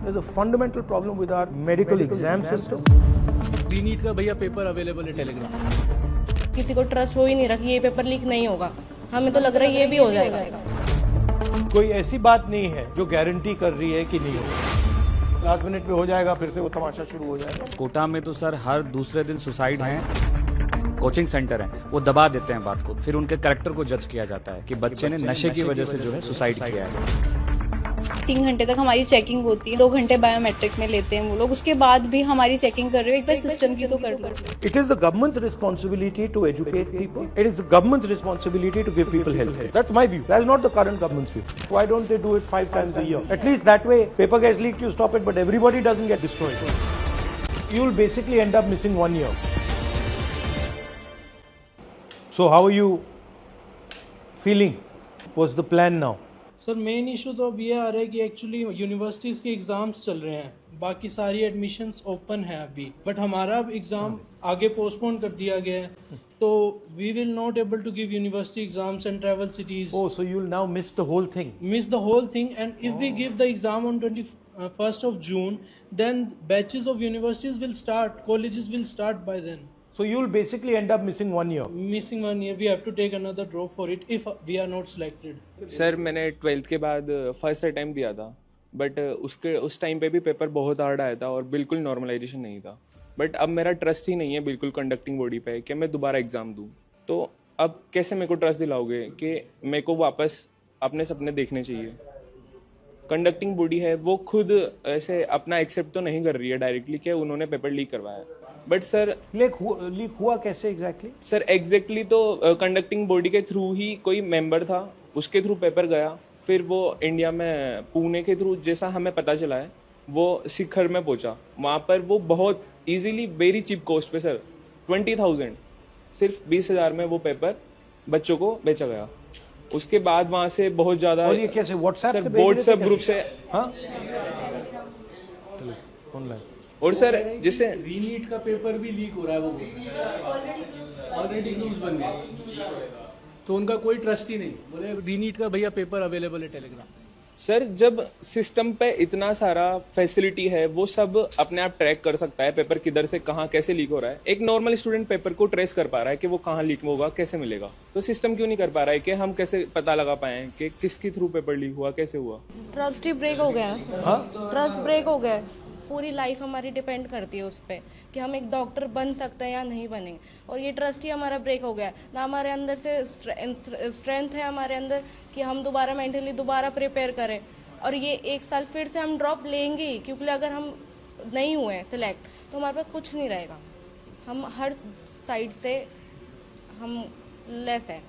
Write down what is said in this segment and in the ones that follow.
There's a fundamental problem with our medical exam system. NEET का भैया paper available है Telegram. किसी को ट्रस्ट हो ही नहीं रहा कि ये पेपर लीक नहीं होगा। हमें तो लग रहा है ये भी हो जाएगा। कोई ऐसी बात नहीं है जो गारंटी कर रही है कि नहीं होगा। लास्ट मिनट पे हो जाएगा, फिर से वो तमाशा शुरू हो जाएगा। कोटा में तो सर हर दूसरे दिन सुसाइड हैं। कोचिंग सेंटर हैं, वो दबा देते हैं बात को, फिर उनके कैरेक्टर को जज किया जाता है कि बच्चे ने नशे की वजह से जो है सुसाइड किया है। 3 घंटे तक हमारी चेकिंग होती है, 2 घंटे बायोमेट्रिक में लेते हैं वो लोग, उसके बाद भी हमारी चेकिंग कर रहे हो। एक बार सिस्टम की तो कर लो। It is the government's responsibility to educate people. It is the government's responsibility to give people health care. That's my view. That's not the current government's view. Why don't they do it 5 times a year? At least that way, paper gets leaked, you stop it, but everybody doesn't get destroyed. You'll basically end up missing 1 year. So how are you feeling? What's the plan now? Sir main issue तो अब ये आ रहा है कि actually universities के exams चल रहे हैं, बाकी सारी एडमिशन्स ओपन है अभी, बट हमारा अब एग्ज़ाम आगे पोस्टपोन कर दिया गया है, तो we will not able to give university exams and travel cities. Oh, so you'll now miss the whole thing. Miss the whole thing, and if we give the exam on 21st of June, then batches of universities will start, colleges will start by then. So you'll basically end up missing 1 year. Missing 1 year, we have to take another draw for it if we are not selected. Sir मैंने 12th के बाद first attempt दिया था, but उस time पे भी paper बहुत hard आया था और बिल्कुल नॉर्मलाइजेशन नहीं था। बट अब मेरा ट्रस्ट ही नहीं है बिल्कुल कंडक्टिंग बॉडी पे कि मैं दोबारा एग्ज़ाम दूँ। तो अब कैसे मेरे को ट्रस्ट दिलाओगे कि मेरे को वापस अपने सपने देखने चाहिए? कंडक्टिंग बॉडी है वो खुद ऐसे अपना एक्सेप्ट तो नहीं कर रही है डायरेक्टली कि उन्होंने पेपर लीक करवाया। बट सर लीक हुआ कैसे एग्जैक्टली? सर एग्जैक्टली तो कंडक्टिंग बॉडी के थ्रू ही कोई मेंबर था, उसके थ्रू पेपर गया, फिर वो इंडिया में पुणे के थ्रू जैसा हमें पता चला है वो शिखर में पहुंचा। वहाँ पर वो बहुत इजीली वेरी चीप कॉस्ट पे सर 20,000 सिर्फ 20,000 में वो पेपर बच्चों को बेचा गया। उसके बाद वहाँ से बहुत ज़्यादा और ये कैसे व्हाट्सएप ग्रुप से ऑनलाइन। और सर जैसे रीनीट का पेपर भी लीक हो रहा है, वो ऑलरेडी न्यूज़ बन गया, तो उनका कोई ट्रस्ट ही नहीं। बोले रीनीट का भैया पेपर अवेलेबल है टेलीग्राम। सर जब सिस्टम पे इतना सारा फैसिलिटी है, वो सब अपने आप ट्रैक कर सकता है पेपर किधर से कहाँ कैसे लीक हो रहा है। एक नॉर्मल स्टूडेंट पेपर को ट्रेस कर पा रहा है कि वो कहाँ लीक होगा, कैसे मिलेगा, तो सिस्टम क्यों नहीं कर पा रहा है कि हम कैसे पता लगा पाए कि किसके थ्रू पेपर लीक हुआ, कैसे हुआ? ट्रस्ट ही ब्रेक हो गया। ट्रस्ट ब्रेक हो गया। पूरी लाइफ हमारी डिपेंड करती है उस पर कि हम एक डॉक्टर बन सकते हैं या नहीं बनेंगे, और ये ट्रस्ट ही हमारा ब्रेक हो गया है। ना हमारे अंदर से स्ट्रेंथ है हमारे अंदर कि हम दोबारा मेंटली दोबारा प्रिपेयर करें, और ये 1 साल फिर से हम ड्रॉप लेंगे ही, क्योंकि अगर हम नहीं हुए सिलेक्ट तो हमारे पास कुछ नहीं रहेगा। हम हर साइड से हम लेस है,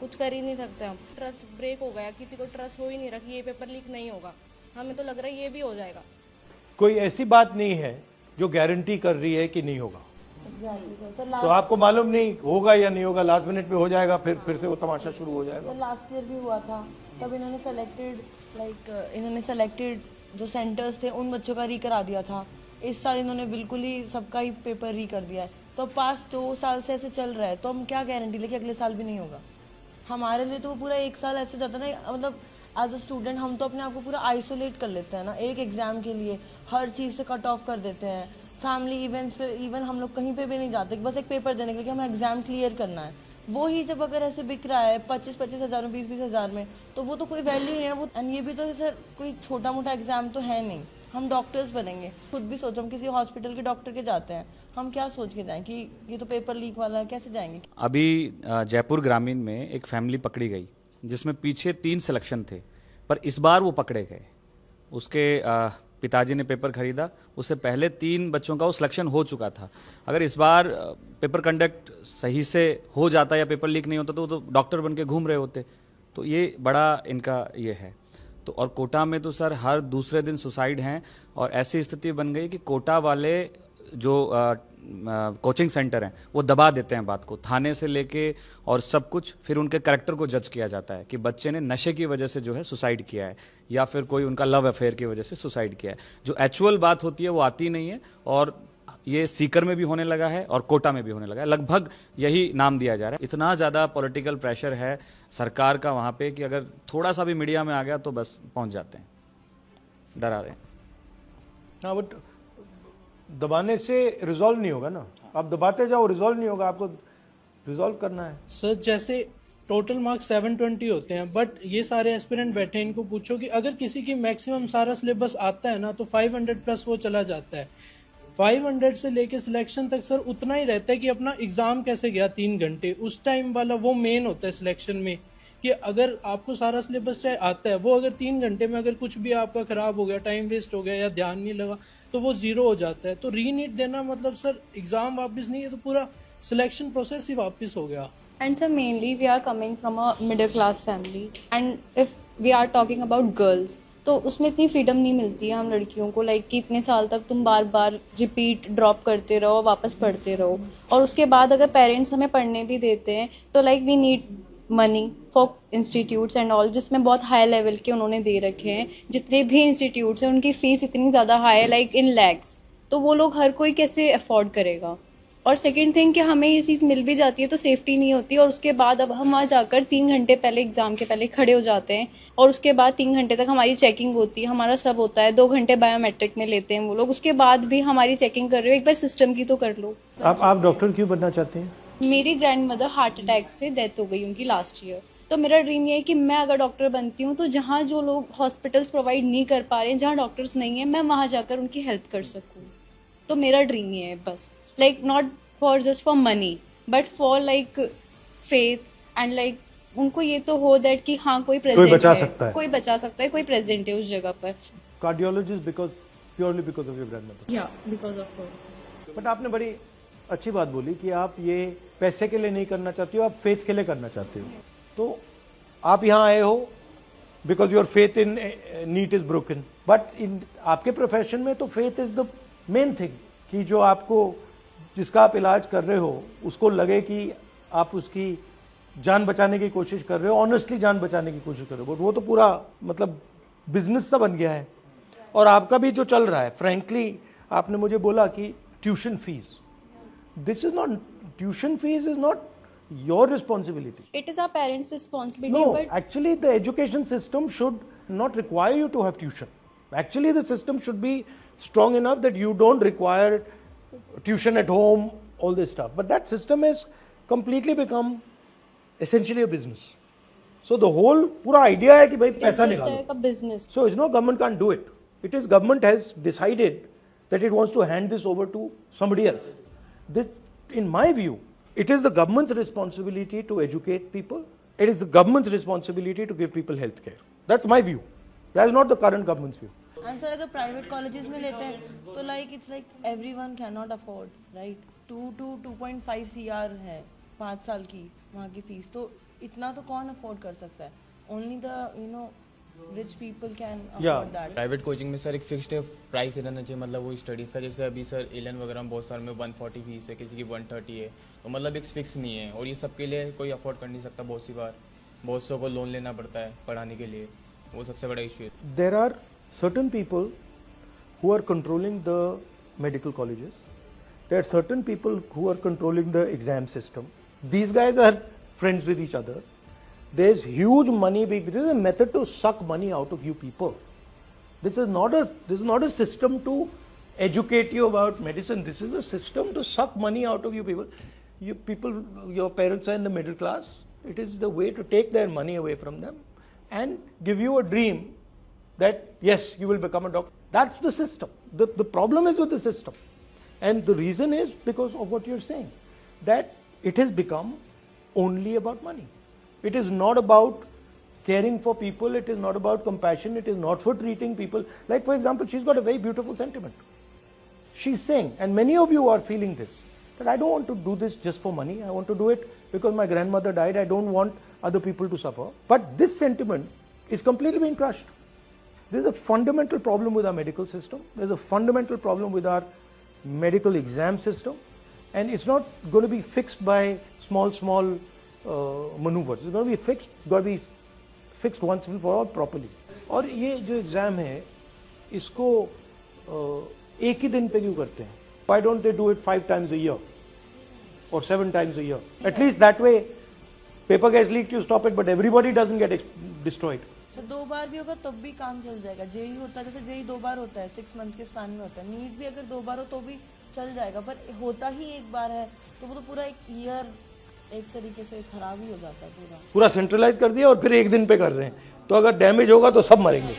कुछ कर ही नहीं सकते। हम ट्रस्ट ब्रेक हो गया, किसी को ट्रस्ट हो ही नहीं रहा कि ये पेपर लीक नहीं होगा। हमें तो लग रहा है ये भी हो जाएगा। कोई ऐसी बात नहीं है जो गारंटी कर रही है कि नहीं होगा। तो आपको मालूम नहीं होगा या नहीं होगा, लास्ट मिनट पे हो जाएगा, फिर से वो तमाशा शुरू हो जाएगा। लास्ट ईयर भी हुआ था, तब इन्होंने सेलेक्टेड जो सेंटर्स थे उन बच्चों का री करा दिया था। इस साल इन्होंने बिल्कुल ही सबका ही पेपर री कर दिया है। तो पास्ट 2 साल से ऐसे चल रहा है, तो हम क्या गारंटी लेके अगले साल भी नहीं होगा? हमारे लिए तो वो पूरा 1 साल ऐसे जाता है ना, मतलब एज अ स्टूडेंट हम तो अपने आप को पूरा आइसोलेट कर लेते हैं ना, एक एग्जाम के लिए हर चीज़ से कट ऑफ कर देते हैं। फैमिली इवेंट्स पे इवन हम लोग कहीं पे भी नहीं जाते, बस एक पेपर देने के लिए कि हमें एग्जाम क्लियर करना है। वो ही जब अगर ऐसे बिक रहा है 25-25 हज़ार में, 20-20 हज़ार में, तो वो तो कोई वैल्यू नहीं है वो। एंड ये भी तो सर कोई छोटा मोटा एग्जाम तो है नहीं। हम डॉक्टर्स बनेंगे, खुद भी सोचो, हम किसी हॉस्पिटल के डॉक्टर के जाते हैं, हम क्या सोच के जाएं कि ये तो पेपर लीक वाला है, कैसे जाएंगे? अभी जयपुर ग्रामीण में एक फैमिली पकड़ी गई जिसमें पीछे 3 सिलेक्शन थे, पर इस बार वो पकड़े गए। उसके पिताजी ने पेपर खरीदा, उससे पहले 3 बच्चों का वो सिलेक्शन हो चुका था। अगर इस बार पेपर कंडक्ट सही से हो जाता या पेपर लीक नहीं होता तो वो तो डॉक्टर बन के घूम रहे होते। तो ये बड़ा इनका ये है। तो और कोटा में तो सर हर दूसरे दिन सुसाइड हैं, और ऐसी स्थिति बन गई कि कोटा वाले जो कोचिंग सेंटर हैं वो दबा देते हैं बात को, थाने से लेके और सब कुछ, फिर उनके कैरेक्टर को जज किया जाता है कि बच्चे ने नशे की वजह से जो है सुसाइड किया है, या फिर कोई उनका लव अफेयर की वजह से सुसाइड किया है। जो एक्चुअल बात होती है वो आती नहीं है, और ये सीकर में भी होने लगा है और कोटा में भी होने लगा है। लगभग यही नाम दिया जा रहा है। इतना ज़्यादा पॉलिटिकल प्रेशर है सरकार का वहाँ पे कि अगर थोड़ा सा भी मीडिया में आ गया तो बस पहुँच जाते हैं, डरा रहे हैं। हाँ बट दबाने से रिजॉल्व नहीं होगा ना, आप दबाते जाओ रिजॉल्व नहीं होगा, आपको रिजॉल्व करना है। सर जैसे टोटल मार्क्स 720 होते हैं, बट ये सारे एस्पिरेंट बैठे हैं, इनको पूछो कि अगर किसी की मैक्सिमम सारा सिलेबस आता है ना तो 500 प्लस वो चला जाता है। 500 से लेके सिलेक्शन तक सर उतना ही रहता है कि अपना एग्जाम कैसे गया 3 घंटे, उस टाइम वाला वो मेन होता है सिलेक्शन में, कि अगर आपको सारा सिलेबस चाहे आता है, वो अगर 3 घंटे में अगर कुछ भी आपका खराब हो गया, टाइम वेस्ट हो गया या ध्यान नहीं लगा तो वो जीरो हो जाता है। तो रीनीट देना मतलब सर एग्जाम वापस नहीं है, तो पूरा सिलेक्शन प्रोसेस ही वापस हो गया। And so mainly we are coming from a middle class family, and if we are talking about girls, तो उसमें इतनी फ्रीडम नहीं मिलती है हम लड़कियों को, लाइक कि इतने साल तक तुम बार बार रिपीट ड्रॉप करते रहो, वापस पढ़ते रहो, और उसके बाद अगर पेरेंट्स हमें पढ़ने भी देते हैं तो like we need money for institutes and all, जिसमें बहुत हाई लेवल के उन्होंने दे रखे हैं। जितने भी इंस्टीट्यूट्स हैं उनकी फ़ीस इतनी ज़्यादा हाई है, लाइक इन लैक्स, तो वो लोग हर कोई कैसे अफोर्ड करेगा। और सेकंड थिंग कि हमें ये चीज़ मिल भी जाती है तो सेफ्टी नहीं होती, और उसके बाद अब हम वहाँ जाकर 3 घंटे पहले एग्ज़ाम के पहले खड़े हो जाते हैं, और उसके बाद 3 घंटे तक हमारी चेकिंग होती है, हमारा सब होता है, 2 घंटे बायोमेट्रिक में लेते हैं वो लोग, उसके बाद भी हमारी चेकिंग कर रहे हो, एक बार सिस्टम की तो कर लो। आप डॉक्टर क्यों बनना चाहते हैं? मेरी ग्रैंड मदर हार्ट अटैक से डेथ हो गई उनकी लास्ट ईयर, तो मेरा ड्रीम ये है कि मैं अगर डॉक्टर बनती हूँ तो जहाँ जो लोग हॉस्पिटल्स प्रोवाइड नहीं कर पा रहे हैं, जहाँ डॉक्टर्स नहीं है, मैं वहाँ जाकर उनकी हेल्प कर सकूँ। तो मेरा ड्रीम ये है बस, like not for just for money but for like faith and like उनको ये तो हो दैट कि हाँ कोई प्रेजेंट बचा है, सकता है। कोई बचा सकता है, कोई प्रेजेंट है उस जगह पर। Cardiologist because purely because of your grandmother. या बिकॉज ऑफ हर। बट आपने बड़ी अच्छी बात बोली कि आप ये पैसे के लिए नहीं करना चाहती हो, आप फेथ के लिए करना चाहते हो। तो आप यहाँ आए हो because your faith in NEET is broken, but in आपके प्रोफेशन में तो faith is the main thing, कि जो आपको जिसका आप इलाज कर रहे हो उसको लगे कि आप उसकी जान बचाने की कोशिश कर रहे हो, ऑनेस्टली जान बचाने की कोशिश कर रहे हो। बट वो तो पूरा मतलब बिजनेस सा बन गया है। और आपका भी जो चल रहा है, फ्रैंकली आपने मुझे बोला कि tuition fees, this is not, tuition fees is not your responsibility. It is our parents' responsibility. No, but actually the education system should not require you to have tuition. Actually the system should be strong enough that you don't require tuition at home, all this stuff. But that system has completely become essentially a business. So the whole pura idea है कि भाई पैसा it's just निकालो. like a business. So it's no, government can't do it. It is government has decided that it wants to hand this over to somebody else. This, in my view, it is the government's responsibility to educate people. It is the government's responsibility to give people health care. That's my view. That is not the current government's view. And sir, अगर private colleges में लेते हैं तो like it's like everyone can not afford, right. 2.5 CR है 5 साल की वहाँ की फीस, तो इतना तो कौन अफोर्ड कर सकता है? Only the rich people can afford that. Private coaching में सर एक फिक्स्ड प्राइस रहना चाहिए, मतलब वो स्टडीज़ का, जैसे अभी सर एलन वगैरह में बहुत सारे में 140 फीस है, किसी की 130 है, तो मतलब एक फिक्स नहीं है, और ये सबके लिए कोई अफोर्ड कर नहीं सकता। बहुत सी बार बहुत सौ को लोन लेना पड़ता है पढ़ाने के लिए, वो सबसे बड़ा इशू है। There are certain people who are controlling the medical colleges. There are certain people who are controlling the exam system. These guys are friends with each other. There's huge money being. This is a method to suck money out of you people. This is not a system to educate you about medicine. This is a system to suck money out of you people. You people, your parents are in the middle class. It is the way to take their money away from them and give you a dream that yes, you will become a doctor. That's the system. The problem is with the system, and the reason is because of what you're saying, that it has become only about money. It is not about caring for people. It is not about compassion. It is not for treating people. Like for example, she's got a very beautiful sentiment. She's saying, and many of you are feeling this, that I don't want to do this just for money. I want to do it because my grandmother died. I don't want other people to suffer. But this sentiment is completely being crushed. There's a fundamental problem with our medical system. There's a fundamental problem with our medical exam system. And it's not going to be fixed by small maneuvers. It's going to be fixed. It's got to be fixed once and for all properly. और ये जो exam है इसको एक ही दिन पे क्यों करते हैं? Why don't they do it 5 times a year or 7 times a year? At least that way paper gets leaked, you stop it, but everybody doesn't get destroyed. Sir 2 बार भी होगा तब भी काम चल जाएगा। जेई होता है, जैसे जेई 2 बार होता है, 6 मंथ के स्पैन में होता है। नीट भी अगर 2 बार हो तो भी चल जाएगा, पर होता ही एक बार है तो वो तो पूरा एक ईयर एक तरीके से खराब ही हो जाता है पूरा। पूरा सेंट्रलाइज कर दिया और फिर एक दिन पे कर रहे हैं, तो अगर डैमेज होगा तो सब मरेंगे।